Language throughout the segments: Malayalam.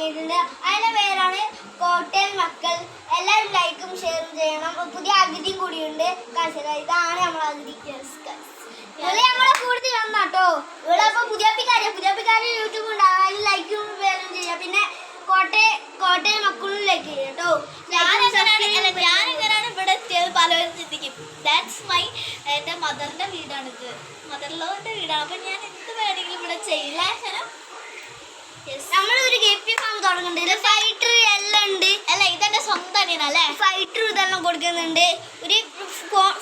ഇറക്കിയിട്ടുണ്ട്. അതിന്റെ പേരാണ് കോട്ടയം മക്കൾ. എല്ലാവരും ലൈക്കും ഷെയറും ചെയ്യണം. പുതിയ അതിഥിയും കൂടിയുണ്ട്. ഇതാണ് നമ്മളെ അതിഥി. നമ്മളെ കൂടുതൽ വന്നാട്ടോ. ഇവിടെ അപ്പൊ പുതിയപ്പിക്കാര് യൂട്യൂബ് ഉണ്ടാവും. അതിൽ ലൈക്കും ഷെയറും ചെയ്യാം. പിന്നെ കോട്ടയം മക്കളും ലൈക്ക് ചെയ്യാം കേട്ടോ. ഞാനെങ്ങനെയാണ് ഇവിടെ എത്തിയത് പലവരും ചിന്തിക്കും. ദാറ്റ്സ് മൈ എൻ്റെ മദറിൻ്റെ വീടാണിത്. മദറിലോൻ്റെ വീടാണ്. അപ്പം ഞാൻ എന്ത് വേണമെങ്കിലും ഇവിടെ ചെയ്യില്ല. നമ്മളൊരു ഗപ്പി ഫാം തുടങ്ങുന്നുണ്ട്. ഫൈറ്റർ എല്ലാം ഉണ്ട്. അല്ല ഇതെൻ്റെ സ്വന്തം അനിയനല്ലേ. ഫൈറ്റർ ഇതെല്ലാം കൊടുക്കുന്നുണ്ട്. ഒരു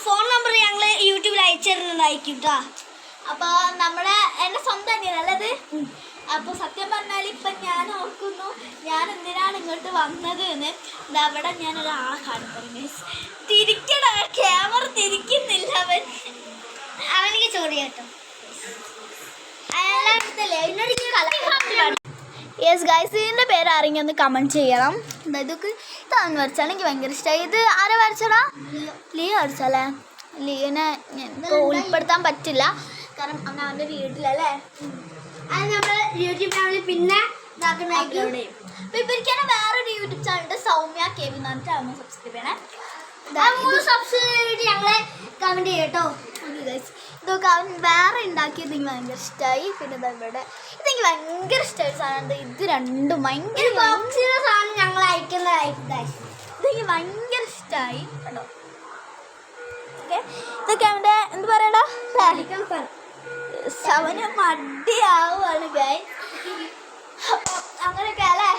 ഫോൺ നമ്പർ ഞങ്ങൾ യൂട്യൂബിൽ അയച്ചിരുന്നതായിരിക്കും കേട്ടോ. അപ്പോൾ നമ്മുടെ എൻ്റെ സ്വന്തം അനിയനല്ലേ ഇത്. അപ്പോൾ സത്യം പറഞ്ഞാൽ ഇപ്പം ഞാൻ ഓർക്കുന്നു ഞാൻ എന്തിനാണ് ഇങ്ങോട്ട് വന്നത് എന്ന്. അവിടെ ഞാൻ ഒരാളെ കാണിക്കുന്നു. തിരിക്കണ ക്യാമറ തിരിക്കുന്നില്ല അവനിക്ക് ചോറി കേട്ടോ. യെസ് ഗൈസ്, ഇതിൻ്റെ പേര് ആരെങ്കിലും ഒന്ന് കമൻറ്റ് ചെയ്യണം. ഇതൊക്കെ ഇതാന്ന് വരച്ചാൽ എനിക്ക് ഭയങ്കര ഇഷ്ടമായി. ഇത് ആരെ വരച്ചടാ? ലിയോ വരച്ചല്ലേ. ലിയോനെ ഇപ്പോൾ ഉൾപ്പെടുത്താൻ പറ്റില്ല, കാരണം അവൻ അവൻ്റെ വീട്ടിലല്ലേ. അത് നമ്മുടെ യൂട്യൂബ് ചാനലിൽ പിന്നെ അപ്ലോഡ് ചെയ്യും. അപ്പോൾ ഇപ്പോൾ എനിക്കാണ് വേറൊരു യൂട്യൂബ് ചാനലുണ്ട്, സൗമ്യ കെ വി എന്ന് പറഞ്ഞിട്ട് അതൊന്ന് സബ്സ്ക്രൈബ് ചെയ്യണേ. സബ്സ്ക്രൈബ് ചെയ്തിട്ട് ഞങ്ങളെ കമൻറ്റ് ചെയ്യും കേട്ടോ. ഇതൊക്കെ അവൻ വേറെ ഉണ്ടാക്കിയത് എനിക്ക് ഭയങ്കര ഇഷ്ടമായി. പിന്നെ ഇവിടെ ഇതെനിക്ക് ഭയങ്കര ഇഷ്ടമായ സാധനം. ഇത് രണ്ടും ഭയങ്കര സാധനം ഞങ്ങൾ അയക്കുന്നതായിരിക്കും. ഇതെനിക്ക് ഭയങ്കര ഇഷ്ടമായി കേട്ടോ. ഓക്കെ, ഇതൊക്കെ അവൻ്റെ എന്ത് പറയടാ, അവന് മടിയാവുകയാണ് ഗൈസ്. അപ്പം അങ്ങനെയൊക്കെ അല്ലേ.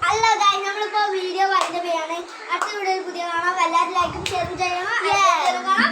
അല്ല ഗൈസ്, നമ്മളിപ്പോൾ വീഡിയോ വൈൻഡപ്പ് ചെയ്യാണ്. അടുത്ത വീഡിയോയിൽ പുതിയ കാണാം. എല്ലാവരും ലൈക്കും ഷെയറും ചെയ്യണം. കാണാം.